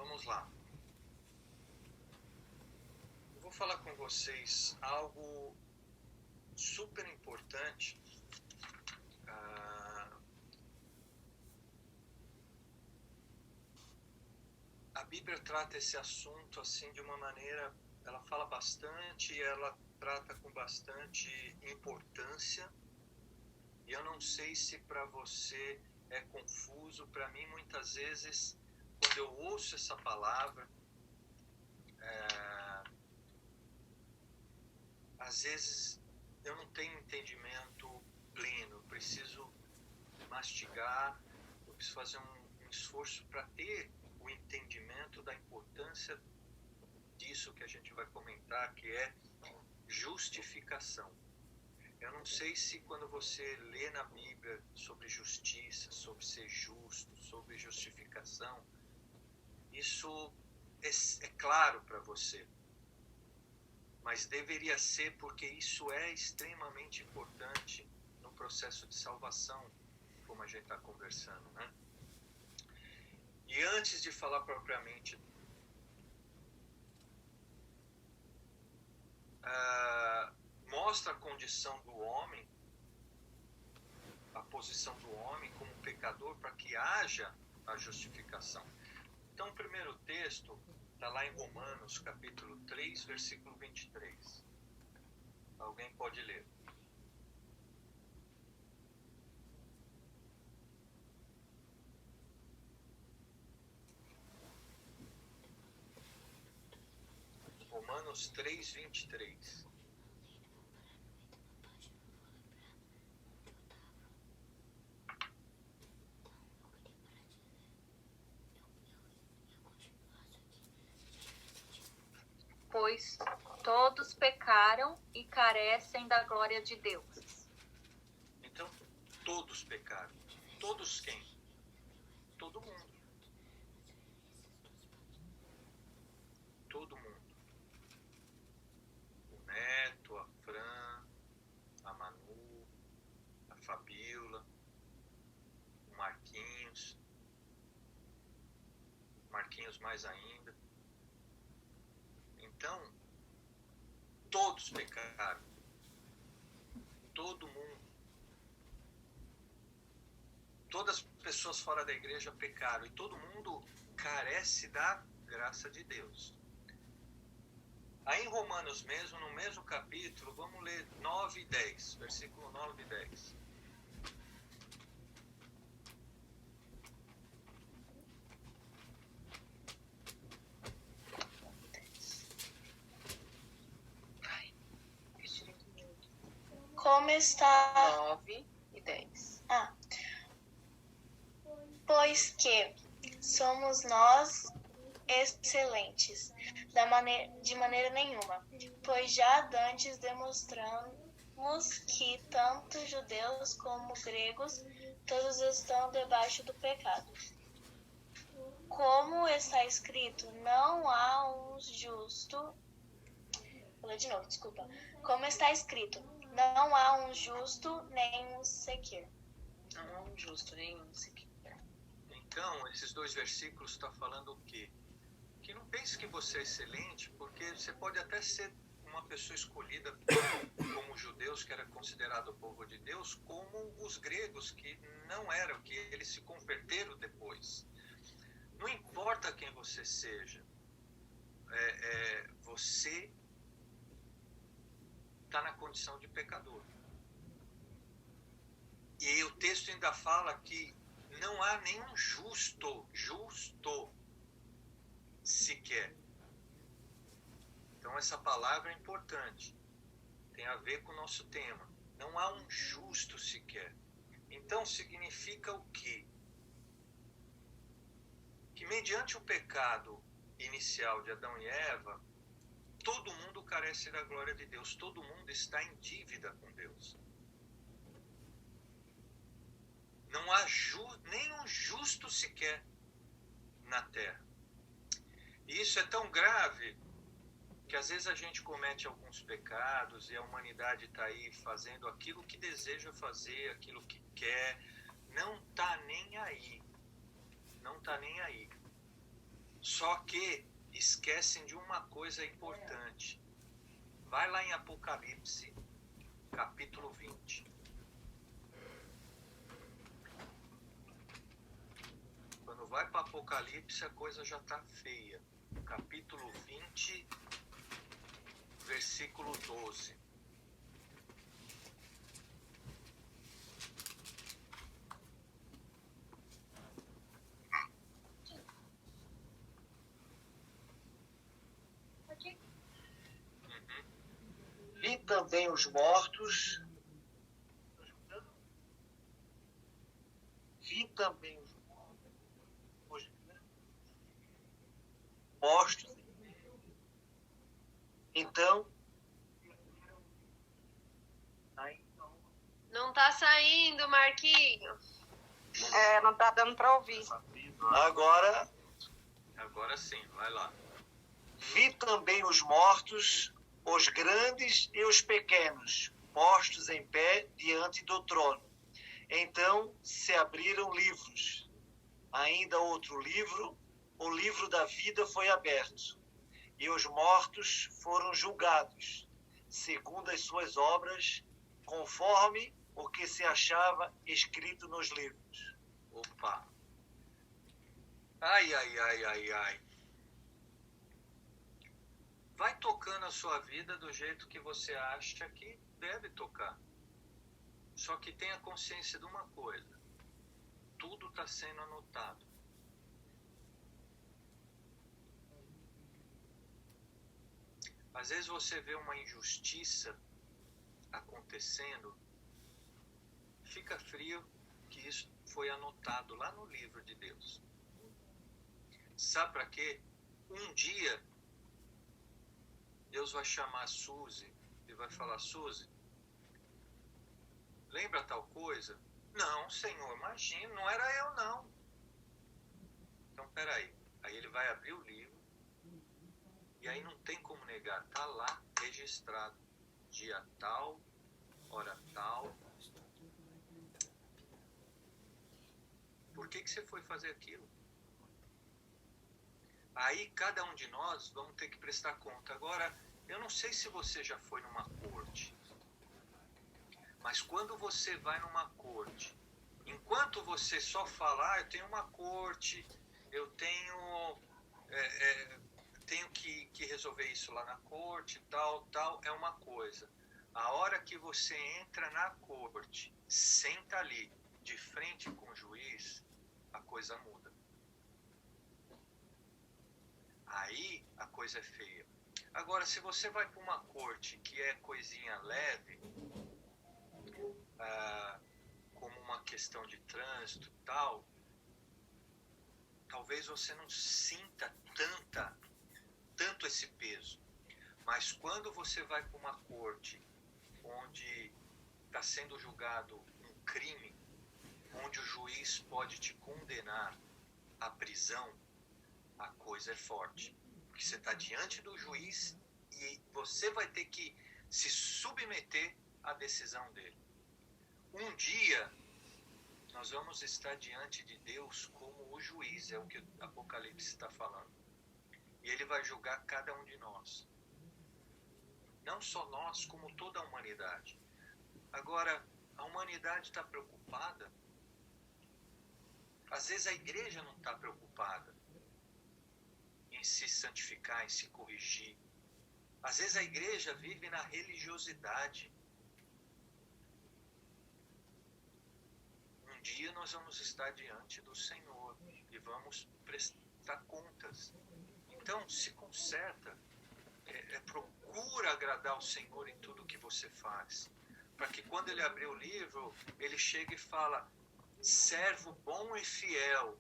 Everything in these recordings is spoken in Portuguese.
Vamos lá. Eu vou falar com vocês algo super importante. A Bíblia trata esse assunto assim de uma maneira, ela fala bastante e ela trata com bastante importância. E eu não sei se para você é confuso. Para mim, muitas vezes, quando eu ouço essa palavra, às vezes eu não tenho entendimento pleno. Eu preciso mastigar, eu preciso fazer um esforço para ter o entendimento da importância disso que a gente vai comentar, que é justificação. Eu não sei se quando você lê na Bíblia sobre justiça, sobre ser justo, sobre justificação, isso é claro para você. Mas deveria ser, porque isso é extremamente importante no processo de salvação, como a gente está conversando, né? E antes de falar propriamente mostra a condição do homem, a posição do homem como pecador, para que haja a justificação. Então, o primeiro texto está lá em Romanos, capítulo 3, versículo 23. Alguém pode ler? Romanos 3, 23. Pois todos pecaram e carecem da glória de Deus. Então, todos pecaram. Todos quem? Todo mundo. Todo mundo. O Neto, a Fran, a Manu, a Fabiola, o Marquinhos mais ainda. Então, todos pecaram. Todo mundo. Todas as pessoas fora da igreja pecaram. E todo mundo carece da graça de Deus. Aí em Romanos mesmo, no mesmo capítulo, vamos ler 9 e 10. Versículo 9 e 10. Como está... 9 e 10. Pois que somos nós excelentes, de maneira nenhuma, pois já dantes demonstramos que tanto judeus como gregos, todos estão debaixo do pecado. Como está escrito, não há um justo... Vou ler de novo, desculpa. Como está escrito, não há um justo nem um sequer. Não há um justo nem um sequer. Então, esses dois versículos estão falando o quê? Que não pense que você é excelente, porque você pode até ser uma pessoa escolhida como os judeus, que era considerado o povo de Deus, como os gregos, que não eram, que eles se converteram depois. Não importa quem você seja, você está na condição de pecador. E o texto ainda fala que não há nenhum justo sequer. Então essa palavra é importante. Tem a ver com o nosso tema. Não há um justo sequer. Então significa o quê? Que mediante o pecado inicial de Adão e Eva, todo mundo carece da glória de Deus. Todo mundo está em dívida com Deus. Não há nenhum justo sequer na terra. E isso é tão grave que às vezes a gente comete alguns pecados e a humanidade está aí fazendo aquilo que deseja fazer, aquilo que quer, não está nem aí. Não está nem aí. Só que esquecem de uma coisa importante. Vai lá em Apocalipse, capítulo 20. Quando vai para Apocalipse, a coisa já está feia. Capítulo 20, versículo 12. Vi também os mortos. Vi também os mortos postos. Então, Não tá saindo, Marquinho. Não tá dando para ouvir. agora Agora sim, vai lá. vi também os mortos, os grandes e os pequenos, postos em pé diante do trono. Então se abriram livros. Ainda outro livro, o livro da vida foi aberto. E os mortos foram julgados, segundo as suas obras, conforme o que se achava escrito nos livros. Opa! Ai, ai, ai, ai, ai. Vai tocando a sua vida do jeito que você acha que deve tocar. Só que tenha consciência de uma coisa. Tudo está sendo anotado. Às vezes você vê uma injustiça acontecendo, fica frio que isso foi anotado lá no livro de Deus. Sabe para quê? Um dia Deus vai chamar a Suzy e vai falar: Suzy, lembra tal coisa? Não, Senhor, imagina, não era eu não. Então, peraí. Aí ele vai abrir o livro e aí não tem como negar, tá lá registrado, dia tal, hora tal. Por que você foi fazer aquilo? Aí cada um de nós vamos ter que prestar conta. Agora, eu não sei se você já foi numa corte, mas quando você vai numa corte, enquanto você só fala, eu tenho uma corte, eu tenho que resolver isso lá na corte, tal, é uma coisa. A hora que você entra na corte, senta ali, de frente com o juiz, a coisa muda. Aí a coisa é feia. Agora, se você vai para uma corte que é coisinha leve, como uma questão de trânsito e tal, talvez você não sinta tanto esse peso. Mas quando você vai para uma corte onde está sendo julgado um crime, onde o juiz pode te condenar à prisão, a coisa é forte. Porque você está diante do juiz e você vai ter que se submeter à decisão dele. Um dia, nós vamos estar diante de Deus como o juiz, é o que o Apocalipse está falando. E ele vai julgar cada um de nós. Não só nós, como toda a humanidade. Agora, a humanidade está preocupada? Às vezes a igreja não está preocupada em se santificar, em se corrigir. Às vezes a igreja vive na religiosidade. Um dia nós vamos estar diante do Senhor e vamos prestar contas. Então, se conserta, procura agradar o Senhor em tudo que você faz. Para que quando ele abrir o livro, ele chegue e fala: servo bom e fiel.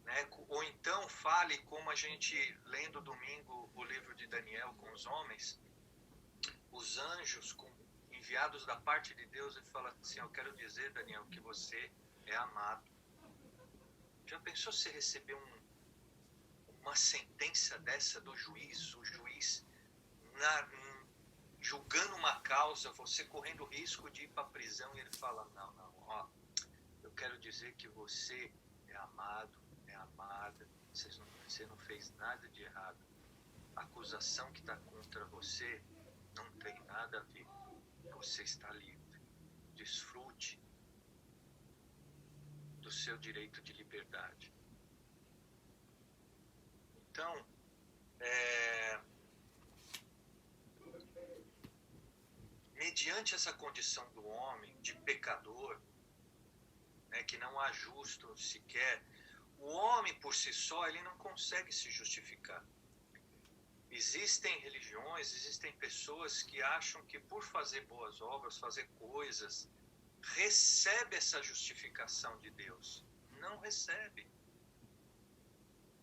Né? Ou então fale como a gente, lendo domingo o livro de Daniel com os homens, os anjos enviados da parte de Deus, ele fala assim: eu quero dizer, Daniel, que você é amado. Já pensou se receber uma sentença dessa do juiz, o juiz julgando uma causa, você correndo risco de ir para a prisão, e ele fala: não, ó, eu quero dizer que você é amado, é amada, você não fez nada de errado. A acusação que está contra você não tem nada a ver. Você está livre. Desfrute do seu direito de liberdade. Então, mediante essa condição do homem de pecador, né, que não há justo sequer, o homem por si só ele não consegue se justificar. Existem religiões, existem pessoas que acham que por fazer boas obras, fazer coisas, recebe essa justificação de Deus. Não recebe.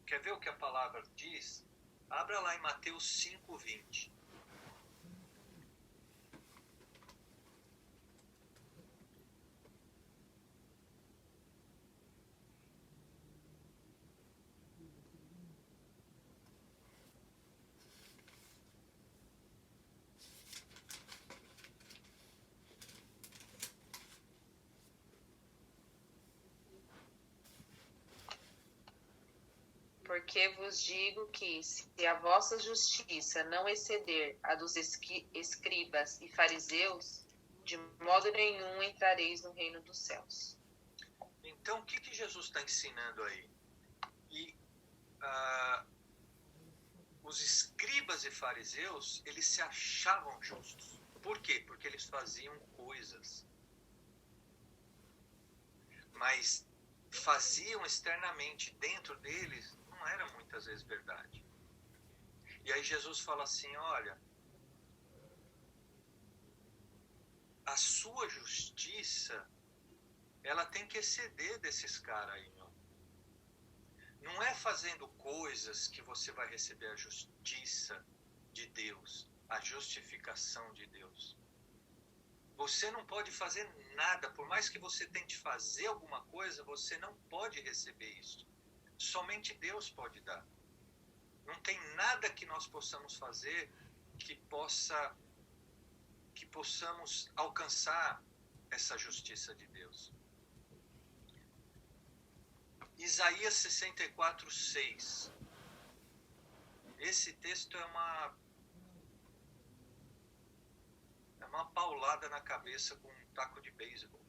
Quer ver o que a palavra diz? Abra lá em Mateus 5:20. Porque vos digo que, se a vossa justiça não exceder a dos escribas e fariseus, de modo nenhum entrareis no reino dos céus. Então, o que Jesus está ensinando aí? E os escribas e fariseus, eles se achavam justos. Por quê? Porque eles faziam coisas. Mas faziam externamente, dentro deles, não era muitas vezes verdade. E aí Jesus fala assim, olha, a sua justiça, ela tem que exceder desses caras aí, ó. Não é fazendo coisas que você vai receber a justiça de Deus, a justificação de Deus. Você não pode fazer nada, por mais que você tente fazer alguma coisa, você não pode receber isso. Somente Deus pode dar. Não tem nada que nós possamos fazer que possamos alcançar essa justiça de Deus. Isaías 64:6. Esse texto é uma paulada na cabeça com um taco de beisebol.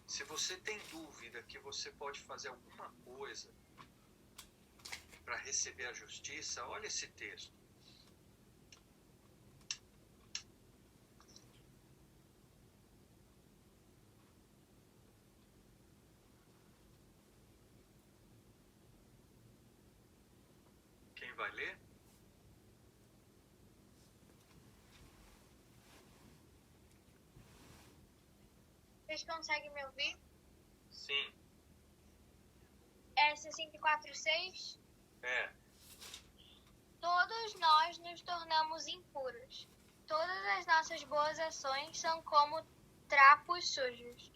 Se você tem dúvida que você pode fazer alguma coisa para receber a justiça, olha esse texto. Quem vai ler? Vocês conseguem me ouvir? Sim. É 64:6? É. Todos nós nos tornamos impuros. Todas as nossas boas ações são como trapos sujos.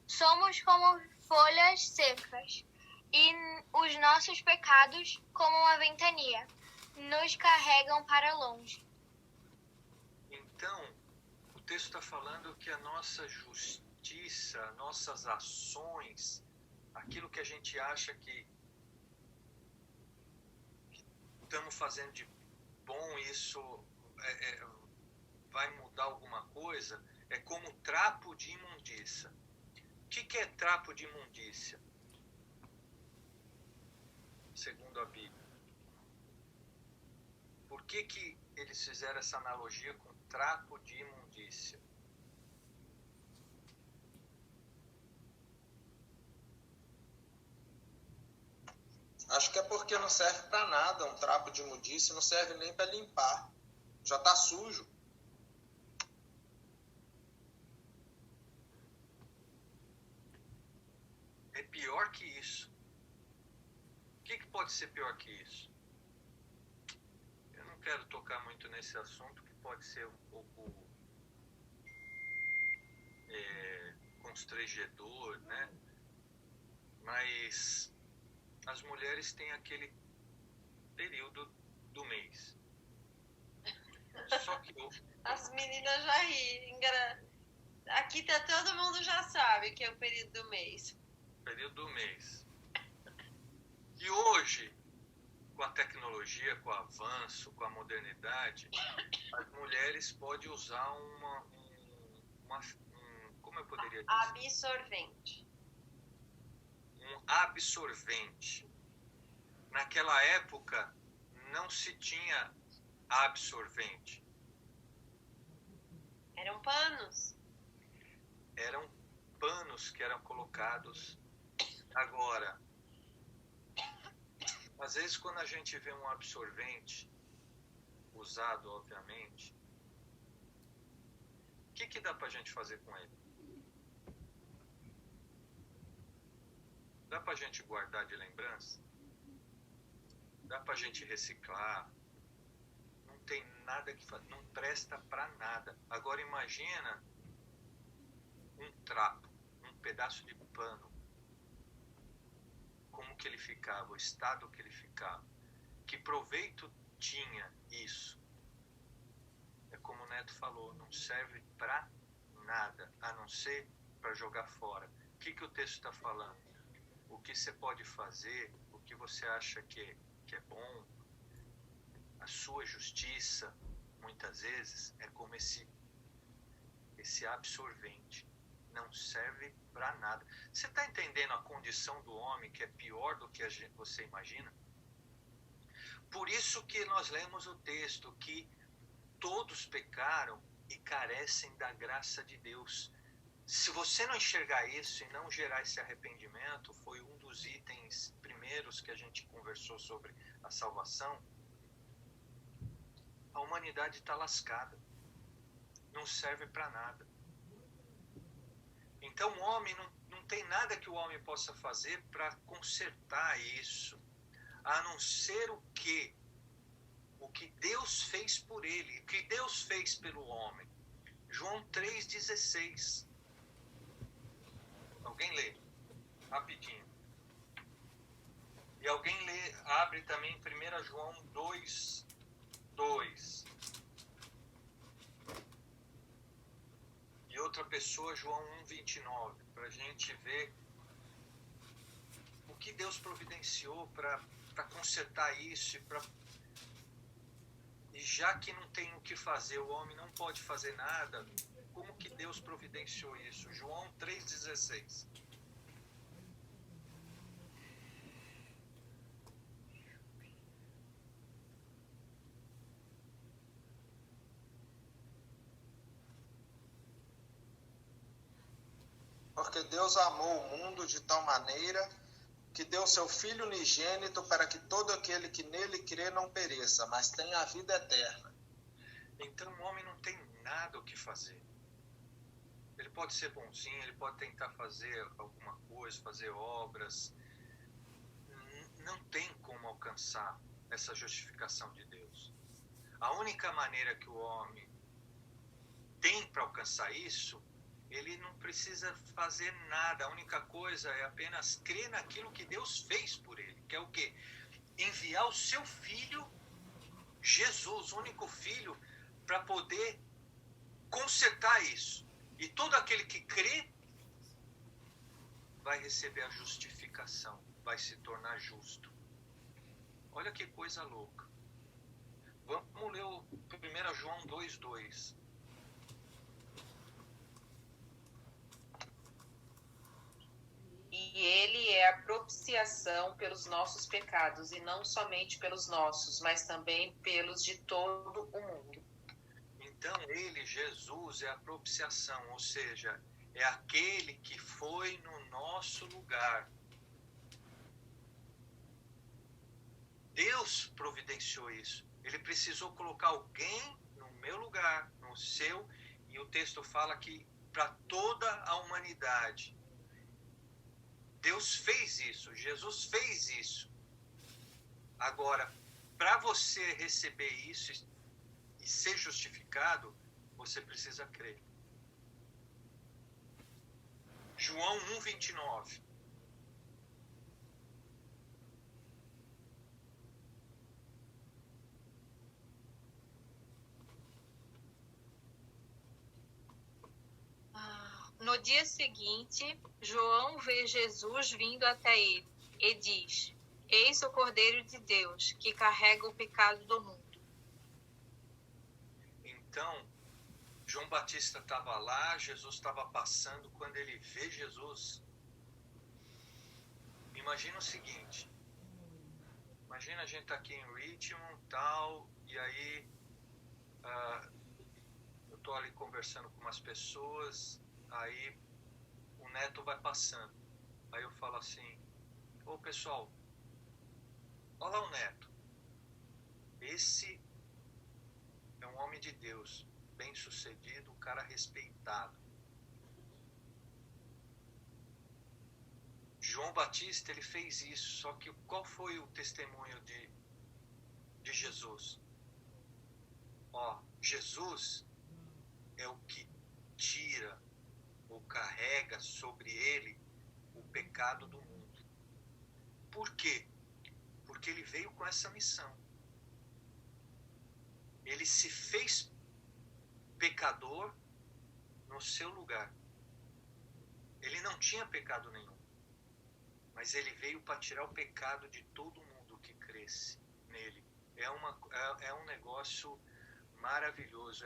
Somos como folhas secas. E os nossos pecados, como uma ventania, nos carregam para longe. Então, o texto está falando que a nossa justiça, nossas ações, aquilo que a gente acha que estamos fazendo de bom, isso vai mudar alguma coisa, é como trapo de imundícia. O que é trapo de imundícia? Segundo a Bíblia. Por que eles fizeram essa analogia com trapo de imundícia? Acho que é porque não serve para nada um trapo de imundícia, não serve nem para limpar. Já está sujo. É pior que isso. O que pode ser pior que isso? Eu não quero tocar muito nesse assunto, que pode ser um pouco constrangedor, né? Mas as mulheres têm aquele período do mês. Só que menina já ri. Aqui tá todo mundo já sabe que é o período do mês. Período do mês. E hoje, com a tecnologia, com o avanço, com a modernidade, as mulheres podem usar como eu poderia dizer? Absorvente. Um absorvente. Naquela época, não se tinha absorvente. Eram panos. Eram panos que eram colocados. Agora, às vezes quando a gente vê um absorvente usado, obviamente, o que dá pra gente fazer com ele? Dá pra gente guardar de lembrança? Dá pra gente reciclar? Não tem nada que fazer, não presta pra nada. Agora imagina um trapo, um pedaço de pano, como que ele ficava, o estado que ele ficava. Que proveito tinha isso? É como o Neto falou, não serve pra nada, a não ser para jogar fora. O que o texto está falando? O que você pode fazer, o que você acha que é bom, a sua justiça, muitas vezes, é como esse absorvente. Não serve para nada. Você está entendendo a condição do homem que é pior do que você imagina? Por isso que nós lemos o texto, que todos pecaram e carecem da graça de Deus. Se você não enxergar isso e não gerar esse arrependimento, foi um dos itens primeiros que a gente conversou sobre a salvação, a humanidade está lascada. Não serve para nada. Então o homem não tem nada que o homem possa fazer para consertar isso, a não ser o que Deus fez por ele, o que Deus fez pelo homem. João 3,16. Alguém lê? Rapidinho. E alguém abre também 1 João 2,2. E outra pessoa, João 1,29, para a gente ver o que Deus providenciou para consertar isso. E já que não tem o que fazer, o homem não pode fazer nada, como que Deus providenciou isso? João 3,16. Porque Deus amou o mundo de tal maneira que deu seu Filho unigênito para que todo aquele que nele crê não pereça, mas tenha a vida eterna. Então o homem não tem nada o que fazer. Ele pode ser bonzinho, ele pode tentar fazer alguma coisa, fazer obras. Não tem como alcançar essa justificação de Deus. A única maneira que o homem tem para alcançar isso, ele não precisa fazer nada. A única coisa é apenas crer naquilo que Deus fez por ele. Que é o quê? Enviar o seu Filho, Jesus, o único Filho, para poder consertar isso. E todo aquele que crê vai receber a justificação, vai se tornar justo. Olha que coisa louca. Vamos ler o 1 João 2,2. E ele é a propiciação pelos nossos pecados, e não somente pelos nossos, mas também pelos de todo o mundo. Então ele, Jesus, é a propiciação, ou seja, é aquele que foi no nosso lugar. Deus providenciou isso. Ele precisou colocar alguém no meu lugar, no seu, e o texto fala que para toda a humanidade. Deus fez isso, Jesus fez isso. Agora, para você receber isso e ser justificado, você precisa crer. João 1,29. dia seguinte, João vê Jesus vindo até ele e diz: Eis o Cordeiro de Deus, que carrega o pecado do mundo. Então, João Batista estava lá, Jesus estava passando. Quando ele vê Jesus, imagina o seguinte: imagina a gente tá aqui em Richmond, tal, e aí eu tô ali conversando com umas pessoas, aí o Neto vai passando. Aí eu falo assim: ô pessoal, olha lá o Neto. Esse é um homem de Deus, bem sucedido, um cara respeitado. João Batista, ele fez isso, só que qual foi o testemunho de Jesus? Jesus é o que tira ou carrega sobre ele o pecado do mundo. Por quê? Porque ele veio com essa missão. Ele se fez pecador no seu lugar. Ele não tinha pecado nenhum, mas ele veio para tirar o pecado de todo mundo que cresce nele. É um negócio maravilhoso.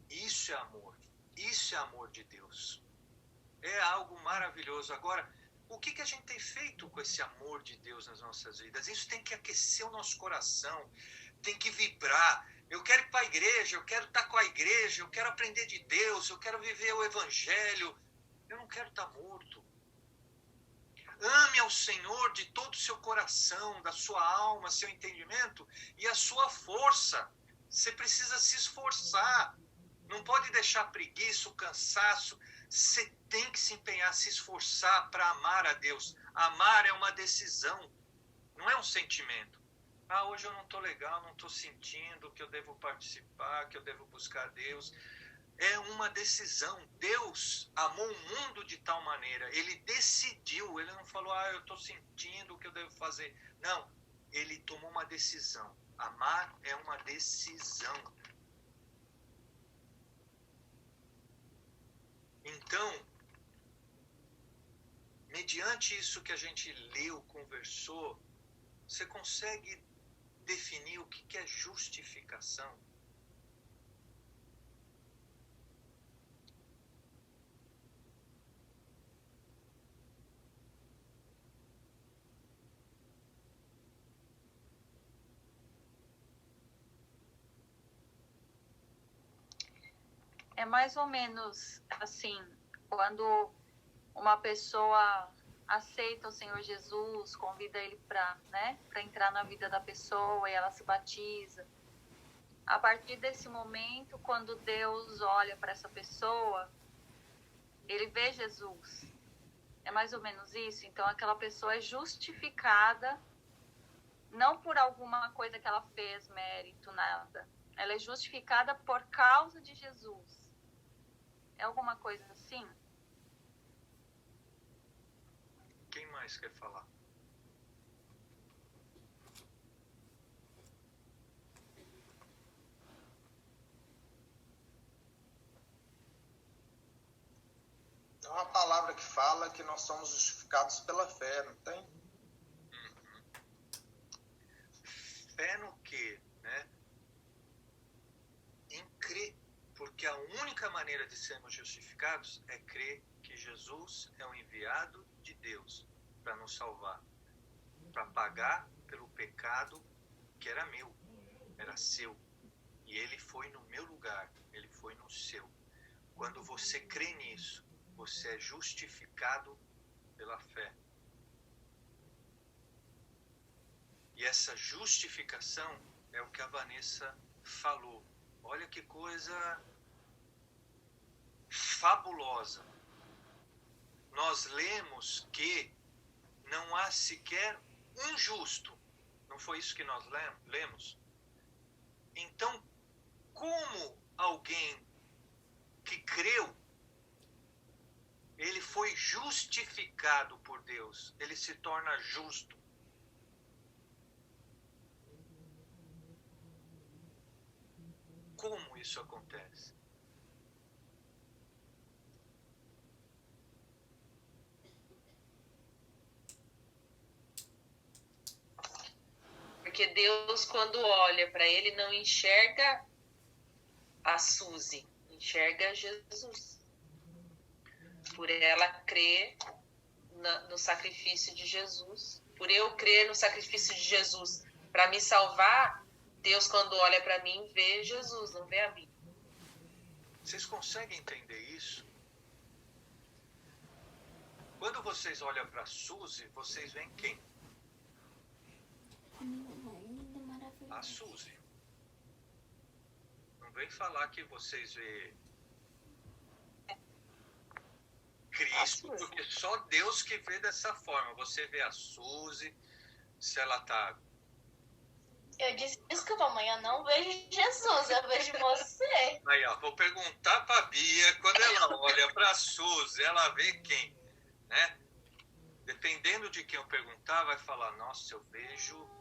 Isso é amor. Isso é amor de Deus. É algo maravilhoso. Agora, o que a gente tem feito com esse amor de Deus nas nossas vidas? Isso tem que aquecer o nosso coração, tem que vibrar. Eu quero ir para a igreja, eu quero estar com a igreja, eu quero aprender de Deus, eu quero viver o evangelho. Eu não quero estar morto. Ame ao Senhor de todo o seu coração, da sua alma, seu entendimento e a sua força. Você precisa se esforçar. Não pode deixar a preguiça, o cansaço. Você tem que se empenhar, se esforçar para amar a Deus. Amar é uma decisão, não é um sentimento. Hoje eu não estou legal, não estou sentindo que eu devo participar, que eu devo buscar Deus. É uma decisão. Deus amou o mundo de tal maneira. Ele decidiu. Ele não falou, eu estou sentindo o que eu devo fazer. Não, ele tomou uma decisão. Amar é uma decisão. Então, mediante isso que a gente leu, conversou, você consegue definir o que é justificação? É mais ou menos assim, quando uma pessoa aceita o Senhor Jesus, convida ele para entrar na vida da pessoa e ela se batiza. A partir desse momento, quando Deus olha para essa pessoa, ele vê Jesus. É mais ou menos isso. Então, aquela pessoa é justificada, não por alguma coisa que ela fez, mérito, nada. Ela é justificada por causa de Jesus. É alguma coisa assim? Quem mais quer falar? Tem uma palavra que fala que nós somos justificados pela fé, não tem? Fé no quê, né? Em crer, porque a única maneira de sermos justificados é crer que Jesus é o enviado de Deus para nos salvar, para pagar pelo pecado que era meu, era seu, e ele foi no meu lugar, ele foi no seu. Quando você crê nisso, você é justificado pela fé. E essa justificação é o que a Vanessa falou. Olha que coisa fabulosa. Nós lemos que não há sequer um justo. Não foi isso que nós lemos? Então, como alguém que creu, ele foi justificado por Deus, ele se torna justo. Como isso acontece? Porque Deus, quando olha para ele, não enxerga a Suzy, enxerga Jesus. Por ela crer no sacrifício de Jesus. Por eu crer no sacrifício de Jesus para me salvar, Deus, quando olha para mim, vê Jesus, não vê a mim. Vocês conseguem entender isso? Quando vocês olham para Suzy, vocês veem quem? A Suzy. Não vem falar que vocês vê Cristo, porque só Deus que vê dessa forma. Você vê a Suzy, se ela tá... Eu disse isso que amanhã não vejo Jesus, eu vejo você. Aí, ó, vou perguntar pra Bia, quando ela olha pra Suzy, ela vê quem? Né? Dependendo de quem eu perguntar, vai falar, nossa, eu vejo...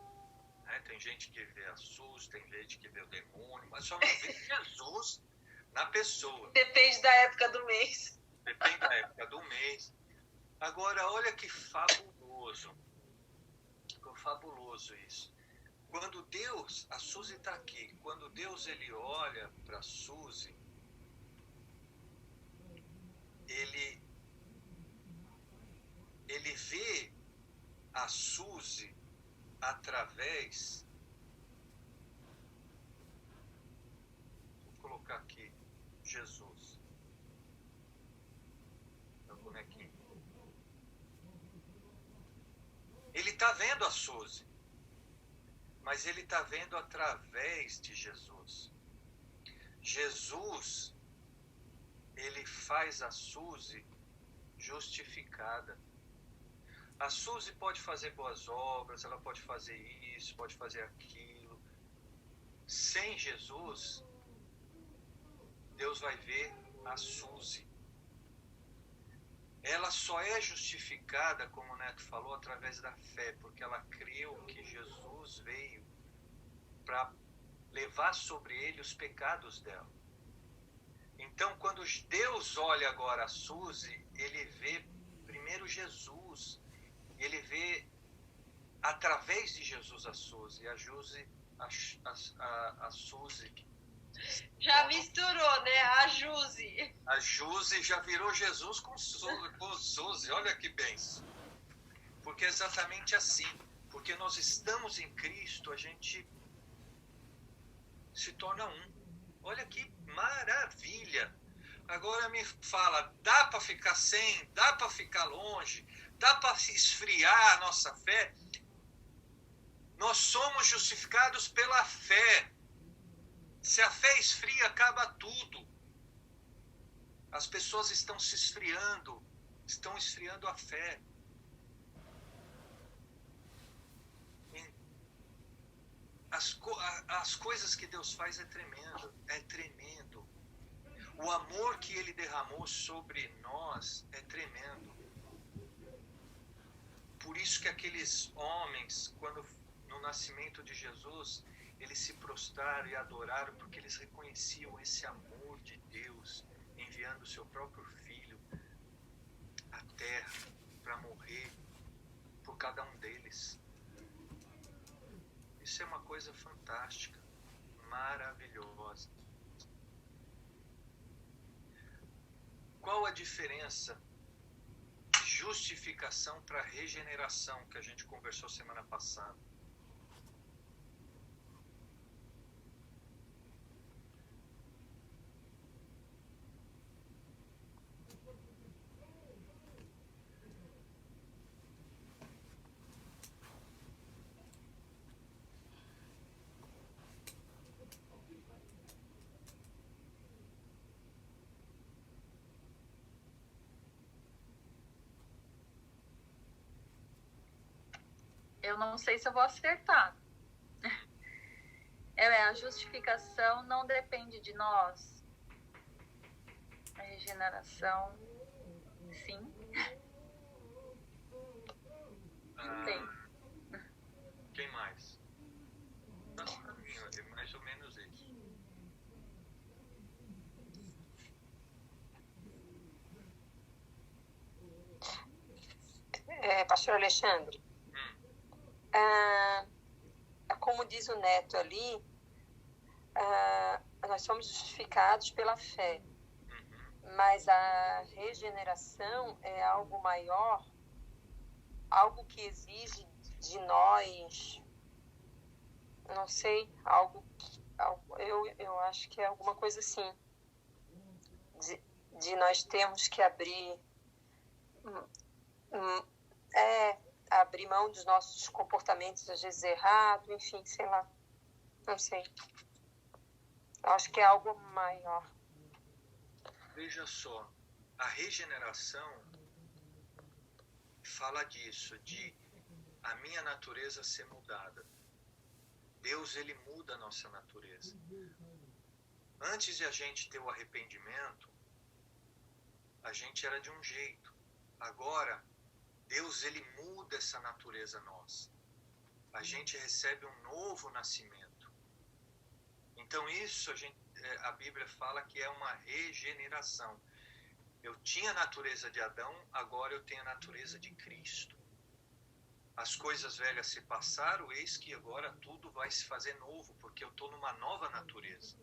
Né? Tem gente que vê a Suzy, tem gente que vê o demônio, mas só não vê Jesus na pessoa. Depende da época do mês. Depende da época do mês. Agora, olha que fabuloso. Que fabuloso isso. Quando Deus, a Suzy está aqui, quando Deus ele olha para Suzy, ele vê a Suzy através, vou colocar aqui, Jesus. É o bonequinho. Ele está vendo a Suzy, mas ele está vendo através de Jesus. Jesus, ele faz a Suzy justificada. A Suzy pode fazer boas obras, ela pode fazer isso, pode fazer aquilo. Sem Jesus, Deus vai ver a Suzy. Ela só é justificada, como o Neto falou, através da fé, porque ela creu que Jesus veio para levar sobre ele os pecados dela. Então, quando Deus olha agora a Suzy, ele vê primeiro Jesus. Ele vê através de Jesus a Suzy. A Suzy. Já misturou, né? A Suzy. A Suzy já virou Jesus com Suzy. Olha que bênção. Porque é exatamente assim. Porque nós estamos em Cristo, a gente se torna um. Olha que maravilha. Agora me fala, dá para ficar sem? Dá para ficar longe? Dá para esfriar a nossa fé? Nós somos justificados pela fé. Se a fé esfria, acaba tudo. As pessoas estão se esfriando, estão esfriando a fé. As coisas que Deus faz é tremendo, é tremendo. O amor que Ele derramou sobre nós é tremendo. Por isso que aqueles homens, quando no nascimento de Jesus, eles se prostraram e adoraram, porque eles reconheciam esse amor de Deus, enviando o seu próprio Filho à terra para morrer por cada um deles. Isso é uma coisa fantástica, maravilhosa. Qual a diferença de justificação para regeneração que a gente conversou semana passada? Eu não sei se eu vou acertar. A justificação não depende de nós. A regeneração, sim. Tem. Quem mais? É mais ou menos isso. Pastor Alexandre, como diz o Neto ali, nós somos justificados pela fé, mas a regeneração é algo maior, algo que exige de nós, não sei, eu acho que é alguma coisa assim, de nós termos que abrir mão dos nossos comportamentos, às vezes errados, enfim, sei lá, não sei. Eu acho que é algo maior. Veja só, a regeneração fala disso, de a minha natureza ser mudada. Deus, ele muda a nossa natureza. Antes de a gente ter o arrependimento, a gente era de um jeito. Agora, Deus, ele muda essa natureza nossa. A gente recebe um novo nascimento. Então isso a Bíblia fala que é uma regeneração. Eu tinha a natureza de Adão, agora eu tenho a natureza de Cristo. As coisas velhas se passaram, eis que agora tudo vai se fazer novo, porque eu estou numa nova natureza.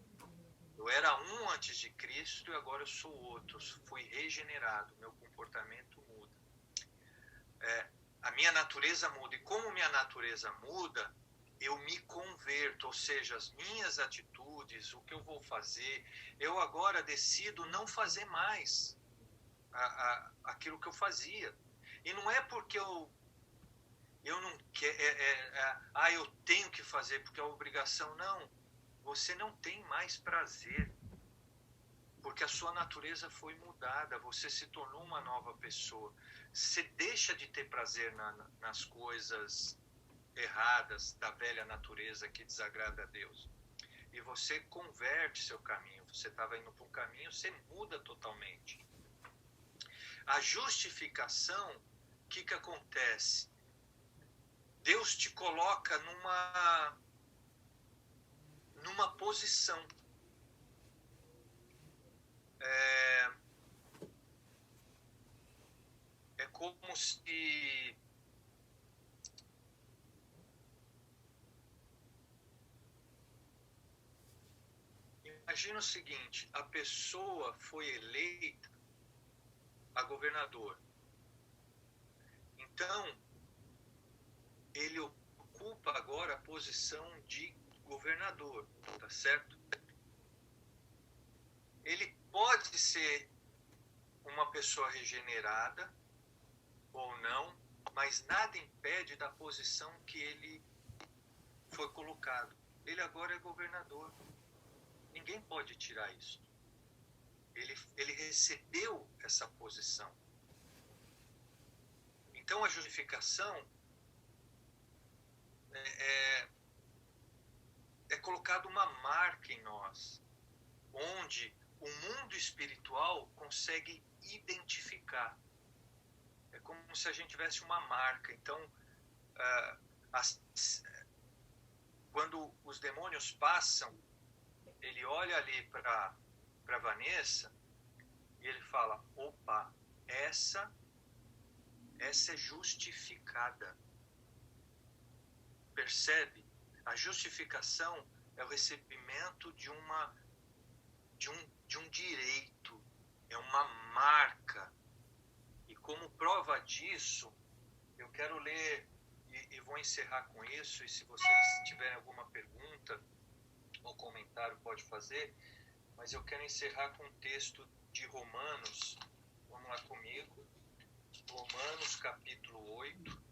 Eu era um antes de Cristo e agora eu sou outro. Fui regenerado, meu comportamento muda. A minha natureza muda. E como minha natureza muda, eu me converto, ou seja, as minhas atitudes, o que eu vou fazer, eu agora decido não fazer mais aquilo que eu fazia. E não é porque eu não quero, eu tenho que fazer porque é obrigação, não. Você não tem mais prazer, porque a sua natureza foi mudada, você se tornou uma nova pessoa. Você deixa de ter prazer nas coisas erradas da velha natureza que desagrada a Deus. E você converte seu caminho. Você estava indo para um caminho, você muda totalmente. A justificação, o que acontece? Deus te coloca numa posição. É como se imagina o seguinte, a pessoa foi eleita a governador. Então, ele ocupa agora a posição de governador, tá certo? Ele pode ser uma pessoa regenerada ou não, mas nada impede da posição que ele foi colocado. Ele agora é governador. Ninguém pode tirar isso. Ele recebeu essa posição. Então a justificação é colocada uma marca em nós, onde o mundo espiritual consegue identificar. É como se a gente tivesse uma marca. Então, quando os demônios passam, ele olha ali para Vanessa e ele fala, opa, essa é justificada. Percebe? A justificação é o recebimento de um direito, é uma marca. E como prova disso, eu quero ler e vou encerrar com isso, e se vocês tiverem alguma pergunta ou comentário pode fazer, mas eu quero encerrar com um texto de Romanos. Vamos lá comigo. Romanos capítulo 8.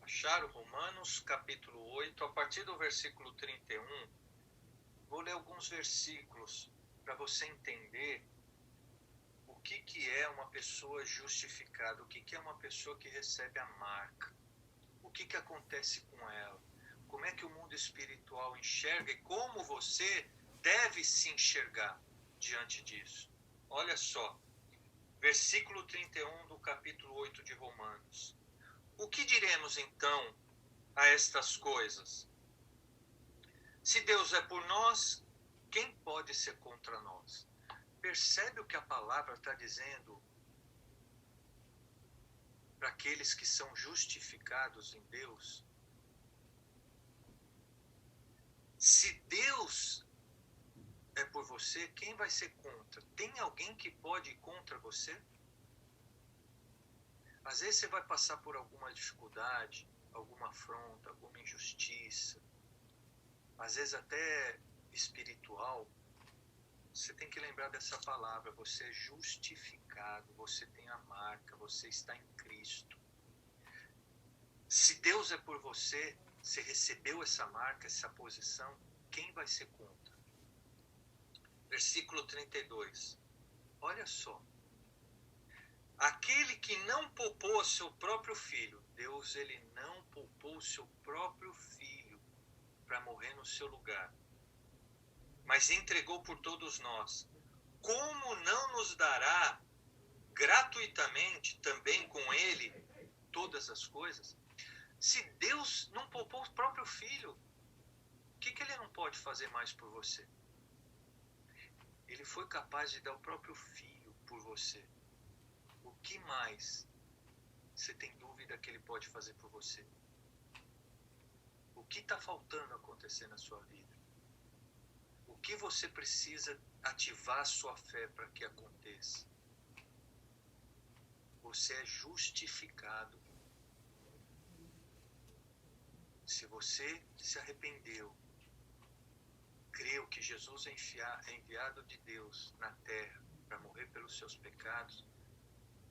Acharam Romanos capítulo 8, a partir do versículo 31, vou ler alguns versículos para você entender o que é uma pessoa justificada, o que é uma pessoa que recebe a marca, o que acontece com ela, como é que o mundo espiritual enxerga e como você deve se enxergar diante disso. Olha só, Versículo 31 do capítulo 8 de Romanos. O que diremos então a estas coisas? Se Deus é por nós, quem pode ser contra nós? Percebe o que a palavra está dizendo para aqueles que são justificados em Deus? Se Deus é por você, quem vai ser contra? Tem alguém que pode ir contra você? Às vezes você vai passar por alguma dificuldade, alguma afronta, alguma injustiça, às vezes até espiritual. Você tem que lembrar dessa palavra: você é justificado, você tem a marca, você está em Cristo. Se Deus é por você, você recebeu essa marca, essa posição, quem vai ser contra? Versículo 32. Olha só. Aquele que não poupou seu próprio filho, Deus, ele não poupou seu próprio filho para morrer no seu lugar, mas entregou por todos nós, como não nos dará gratuitamente também com ele todas as coisas? Se Deus não poupou o próprio filho, o que ele não pode fazer mais por você? Ele foi capaz de dar o próprio filho por você. O que mais você tem dúvida que ele pode fazer por você? O que está faltando acontecer na sua vida? O que você precisa ativar a sua fé para que aconteça? Você é justificado. Se você se arrependeu, creu que Jesus é enviado de Deus na terra para morrer pelos seus pecados,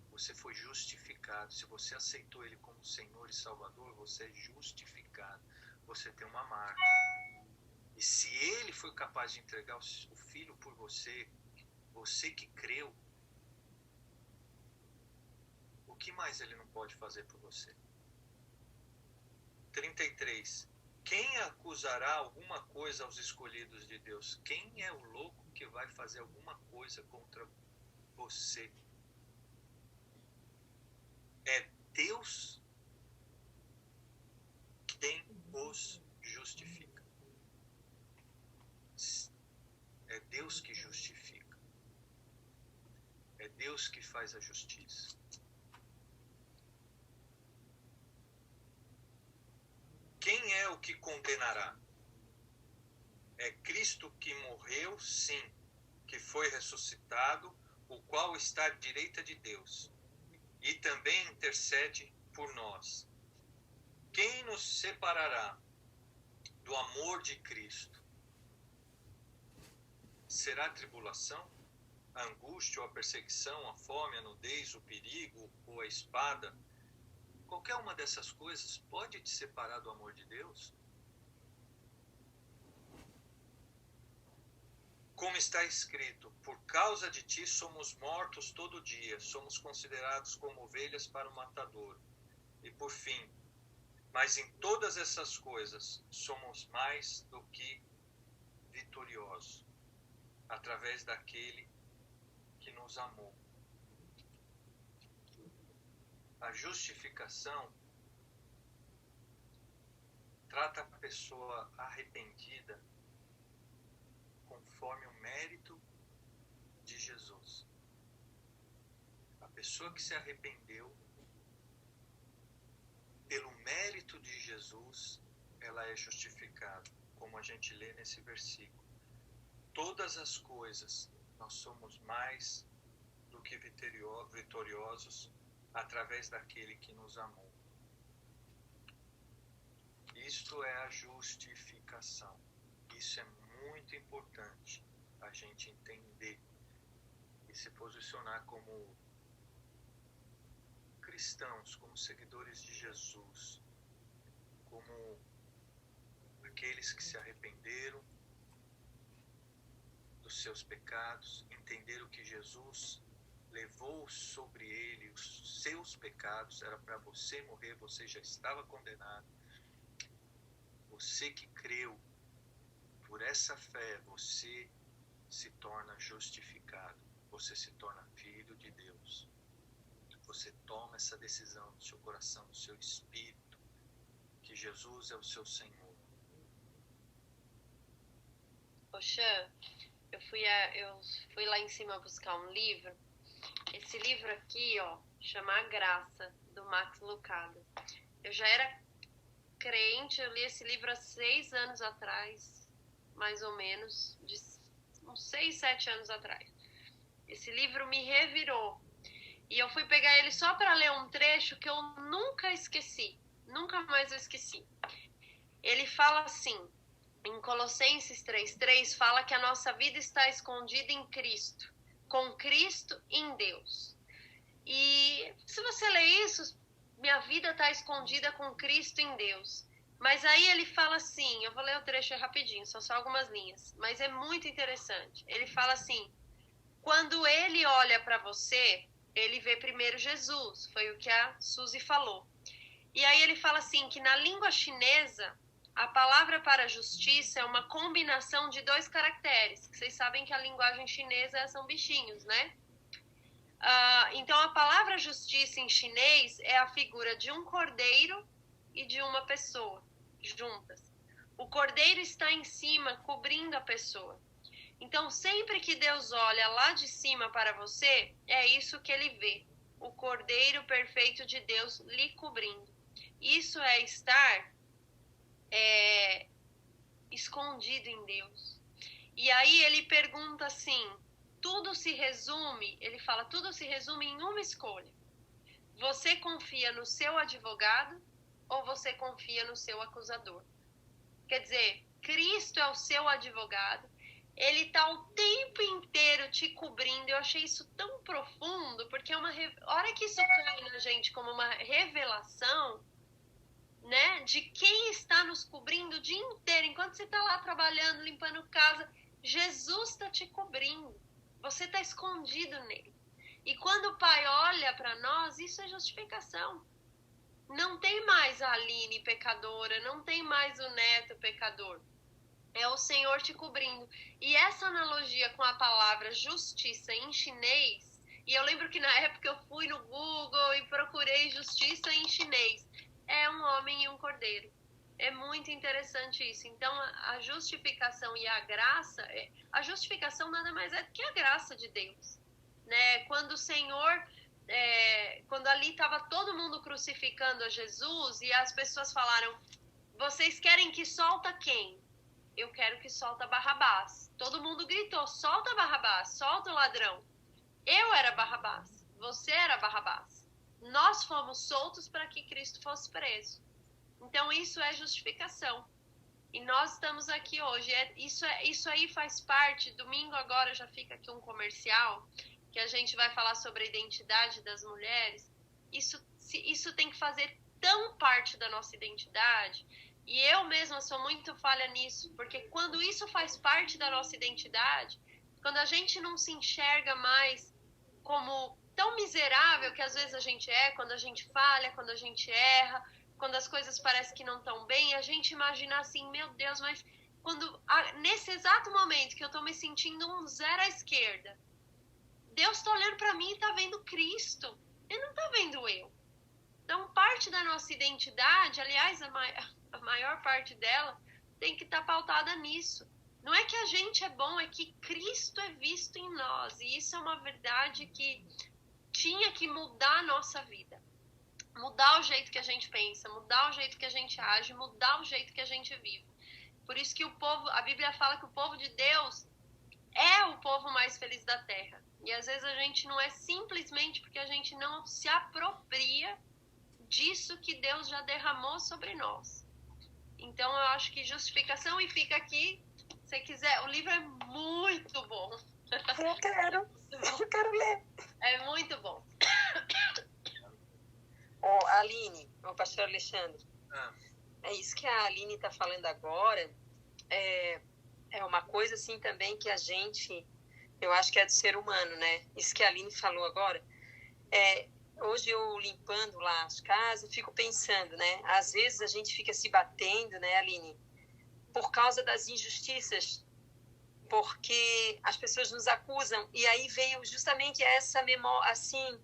você foi justificado. Se você aceitou Ele como Senhor e Salvador, você é justificado. Você tem uma marca. E se Ele foi capaz de entregar o Filho por você, você que creu, o que mais Ele não pode fazer por você? 33. Quem acusará alguma coisa aos escolhidos de Deus? Quem é o louco que vai fazer alguma coisa contra você? É Deus quem os justifica. É Deus que justifica. É Deus que faz a justiça. Quem é o que condenará? É Cristo que morreu, sim, que foi ressuscitado, o qual está à direita de Deus, e também intercede por nós. Quem nos separará do amor de Cristo? Será a tribulação, a angústia ou a perseguição, a fome, a nudez, o perigo ou a espada? Qualquer uma dessas coisas pode te separar do amor de Deus? Como está escrito, por causa de ti somos mortos todo dia, somos considerados como ovelhas para o matador. E por fim, mas em todas essas coisas somos mais do que vitoriosos, através daquele que nos amou. A justificação trata a pessoa arrependida conforme o mérito de Jesus. A pessoa que se arrependeu, pelo mérito de Jesus, ela é justificada, como a gente lê nesse versículo. Todas as coisas nós somos mais do que vitoriosos através daquele que nos amou. Isto é a justificação. Isso é muito importante a gente entender e se posicionar como cristãos, como seguidores de Jesus, como aqueles que se arrependeram dos seus pecados, entenderam que Jesus levou sobre ele os seus pecados, era para você morrer, você já estava condenado. Você que creu, por essa fé, você se torna justificado. você se torna filho de Deus. Você toma essa decisão no seu coração, no seu espírito, que Jesus é o seu Senhor. Poxa, eu fui lá em cima buscar um livro. Esse livro aqui, ó, chama A Graça, do Max Lucado. Eu já era crente, eu li esse livro há 6 anos atrás, mais ou menos, de uns 6, 7 anos atrás. Esse livro me revirou. E eu fui pegar ele só para ler um trecho que eu nunca esqueci. Nunca mais eu esqueci. Ele fala assim, em Colossenses 3:3, fala que a nossa vida está escondida em Cristo, com Cristo em Deus. E se você ler isso, minha vida está escondida com Cristo em Deus. Mas aí ele fala assim, eu vou ler o trecho rapidinho, são só algumas linhas, mas é muito interessante. Ele fala assim, quando ele olha para você, ele vê primeiro Jesus, foi o que a Suzy falou. E aí ele fala assim, que na língua chinesa, a palavra para justiça é uma combinação de 2 caracteres. Vocês sabem que a linguagem chinesa são bichinhos, né? Então a palavra justiça em chinês é a figura de um cordeiro e de uma pessoa, juntas. O cordeiro está em cima, cobrindo a pessoa. Então, sempre que Deus olha lá de cima para você, é isso que ele vê. O Cordeiro perfeito de Deus lhe cobrindo. Isso é estar escondido em Deus. E aí ele pergunta assim, ele fala, tudo se resume em uma escolha. Você confia no seu advogado ou você confia no seu acusador? Quer dizer, Cristo é o seu advogado. Ele está o tempo inteiro te cobrindo. Eu achei isso tão profundo, porque a hora que isso cai na gente como uma revelação, né, de quem está nos cobrindo o dia inteiro, enquanto você está lá trabalhando, limpando casa, Jesus está te cobrindo. Você está escondido nele. E quando o Pai olha para nós, isso é justificação. Não tem mais a Aline pecadora, não tem mais o Neto pecador. É o Senhor te cobrindo. E essa analogia com a palavra justiça em chinês, e eu lembro que na época eu fui no Google e procurei justiça em chinês, é um homem e um cordeiro. É muito interessante isso. Então a justificação e a graça, a justificação nada mais é do que a graça de Deus, né? Quando o Senhor, quando ali estava todo mundo crucificando a Jesus e as pessoas falaram, vocês querem que solta quem? Eu quero que solta Barrabás. Todo mundo gritou, solta Barrabás, solta o ladrão. Eu era Barrabás, você era Barrabás. Nós fomos soltos para que Cristo fosse preso. Então isso é justificação. E nós estamos aqui hoje. Isso aí faz parte, domingo agora já fica aqui um comercial, que a gente vai falar sobre a identidade das mulheres. Isso tem que fazer tão parte da nossa identidade. E eu mesma sou muito falha nisso, porque quando isso faz parte da nossa identidade, quando a gente não se enxerga mais como tão miserável que às vezes a gente é, quando a gente falha, quando a gente erra, quando as coisas parecem que não estão bem, a gente imagina assim, meu Deus, mas nesse exato momento que eu estou me sentindo um zero à esquerda, Deus está olhando para mim e está vendo Cristo, Ele não está vendo eu. Então, parte da nossa identidade, aliás, a maior parte dela tem que estar pautada nisso. Não é que a gente é bom, é que Cristo é visto em nós. E isso é uma verdade que tinha que mudar a nossa vida. Mudar o jeito que a gente pensa, mudar o jeito que a gente age, mudar o jeito que a gente vive. Por isso que a Bíblia fala que o povo de Deus é o povo mais feliz da terra. E às vezes a gente não é simplesmente porque a gente não se apropria disso que Deus já derramou sobre nós. Então eu acho que justificação, e fica aqui, se você quiser, o livro é muito bom. Eu quero ler. É muito bom. Aline, o pastor Alexandre, é isso que a Aline está falando agora, é uma coisa assim também que a gente, eu acho que é do ser humano, né? Isso que a Aline falou agora, hoje eu limpando lá as casas, eu fico pensando, né? Às vezes a gente fica se batendo, né, Aline? Por causa das injustiças porque as pessoas nos acusam. E aí veio justamente essa memória, assim,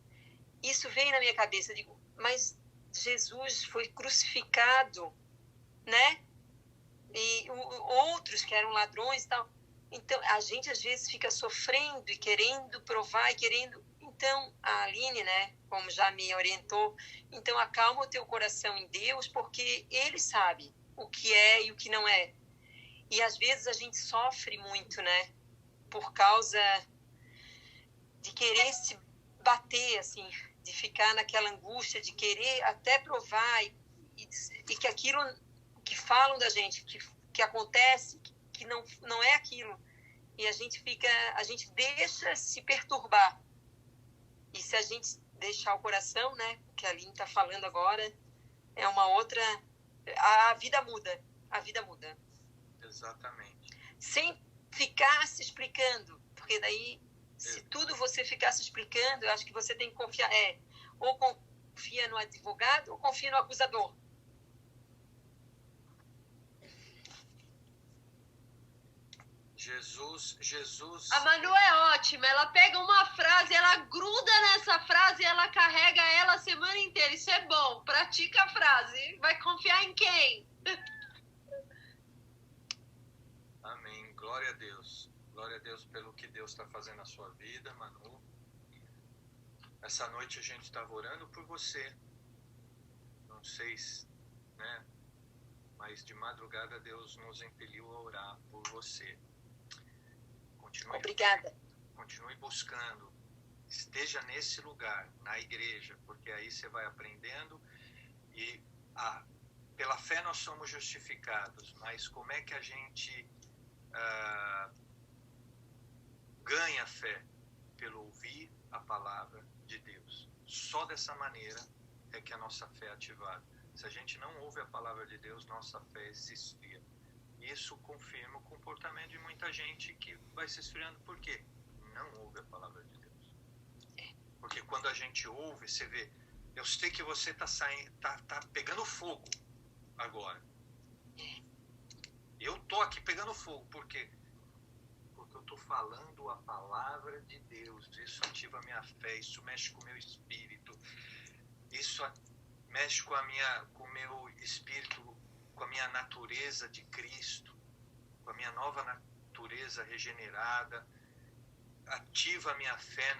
isso veio na minha cabeça. Eu digo, mas Jesus foi crucificado, né? E outros que eram ladrões e tal. Então, a gente às vezes fica sofrendo e querendo provar e querendo... Então, a Aline, né, como já me orientou, então acalma o teu coração em Deus, porque Ele sabe o que é e o que não é. E às vezes a gente sofre muito, né, por causa de querer se bater, assim, de ficar naquela angústia, de querer até provar e que aquilo que falam da gente, que acontece, que não é aquilo. E a gente deixa se perturbar. E se a gente deixar o coração, né, que a Aline está falando agora, é uma outra... A vida muda. A vida muda. Exatamente. Sem ficar se explicando. Porque daí, se tudo você ficar se explicando, eu acho que você tem que confiar. Ou confia no advogado ou confia no acusador. Jesus... A Manu é ótima, ela pega uma frase, ela gruda nessa frase e ela carrega ela a semana inteira. Isso é bom, pratica a frase. Vai confiar em quem? Amém, glória a Deus. Glória a Deus pelo que Deus está fazendo na sua vida, Manu. Essa noite a gente estava orando por você. Não sei se, né? Mas de madrugada Deus nos impeliu a orar por você. Obrigada. Continue buscando. Esteja nesse lugar, na igreja, porque aí você vai aprendendo e pela fé nós somos justificados, mas como é que a gente ganha fé? Pelo ouvir a palavra de Deus. Só dessa maneira é que a nossa fé é ativada. Se a gente não ouve a palavra de Deus, nossa fé se esfria. Isso confirma o comportamento de muita gente que vai se esfriando. Por quê? Não ouve a palavra de Deus. Porque quando a gente ouve, você vê, eu sei que você está pegando fogo agora. Eu tô aqui pegando fogo. Por quê? Porque eu estou falando a palavra de Deus. Isso ativa a minha fé, isso mexe com o meu espírito. Isso mexe com o meu espírito, com a minha natureza de Cristo, com a minha nova natureza regenerada, ativa a minha fé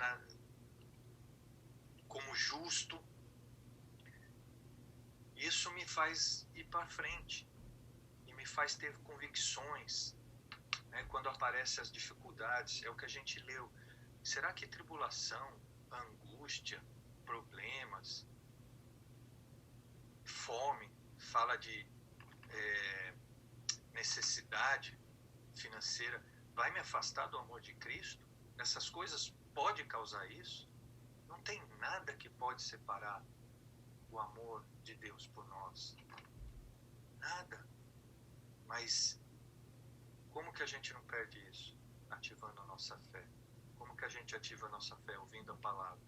como justo. Isso me faz ir para frente e me faz ter convicções, né? Quando aparecem as dificuldades, é o que a gente leu. Será que tribulação, angústia, problemas, fome, fala de necessidade financeira, vai me afastar do amor de Cristo? Essas coisas podem causar isso? Não tem nada que pode separar o amor de Deus por nós. Nada. Mas como que a gente não perde isso? Ativando a nossa fé. Como que a gente ativa a nossa fé? Ouvindo a palavra.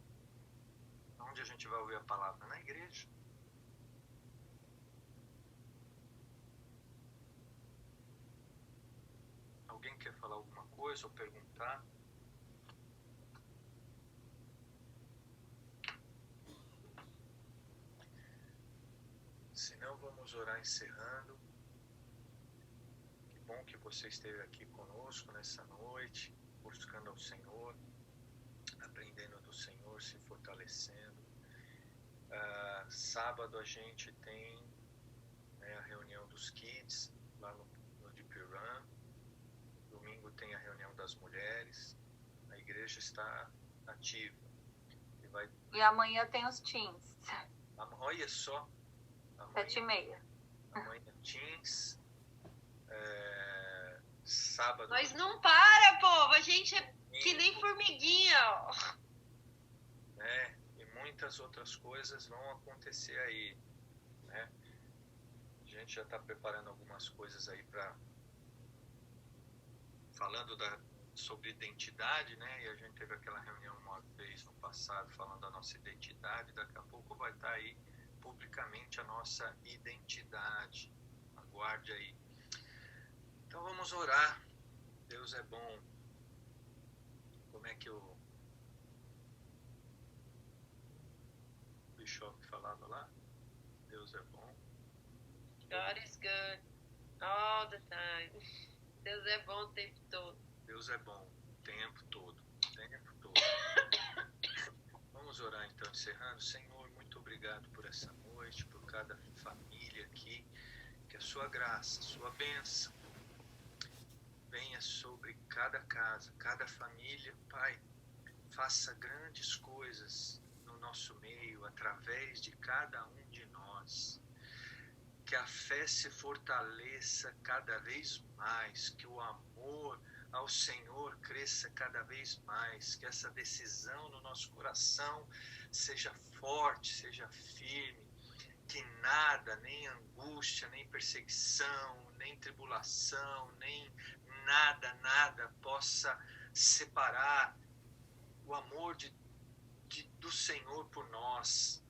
Onde a gente vai ouvir a palavra? Na igreja. Alguém quer falar alguma coisa ou perguntar? Se não, vamos orar encerrando. Que bom que você esteve aqui conosco nessa noite, buscando ao Senhor, aprendendo do Senhor, se fortalecendo. Sábado a gente tem, né, a reunião dos kids lá no Deep Run. Domingo tem a reunião das mulheres. A igreja está ativa. E amanhã tem os teens. Olha só. 7h30. Amanhã teens. Sábado. Mas não para, povo. A gente é que nem formiguinha. E muitas outras coisas vão acontecer aí, né? A gente já está preparando algumas coisas aí falando sobre identidade, né? E a gente teve aquela reunião uma vez no passado falando da nossa identidade. Daqui a pouco vai estar aí publicamente a nossa identidade. Aguarde aí. Então vamos orar. Deus é bom. Como é que o Bischoff falava lá? Deus é bom. God is good all the time. Deus é bom o tempo todo. Deus é bom o tempo todo. O tempo todo. Vamos orar então, encerrando. Senhor, muito obrigado por essa noite, por cada família aqui. Que a sua graça, a sua bênção venha sobre cada casa, cada família. Pai, faça grandes coisas no nosso meio, através de cada um de nós. Que a fé se fortaleça cada vez mais, que o amor ao Senhor cresça cada vez mais, que essa decisão no nosso coração seja forte, seja firme, que nada, nem angústia, nem perseguição, nem tribulação, nem nada possa separar o amor do Senhor por nós.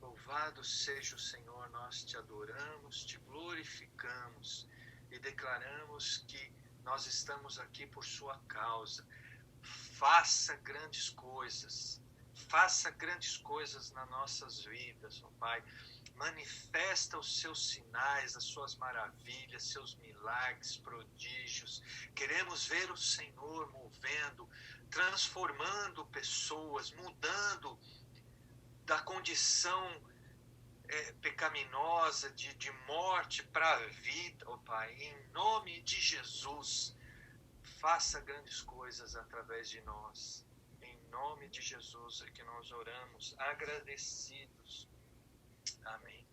Louvado seja o Senhor, nós te adoramos, te glorificamos e declaramos que nós estamos aqui por sua causa. Faça grandes coisas nas nossas vidas, ó Pai. Manifesta os seus sinais, as suas maravilhas, seus milagres, prodígios. Queremos ver o Senhor movendo, transformando pessoas, mudando da condição pecaminosa, de morte para a vida, ó Pai. Em nome de Jesus, faça grandes coisas através de nós. Em nome de Jesus é que nós oramos, agradecidos. Amém.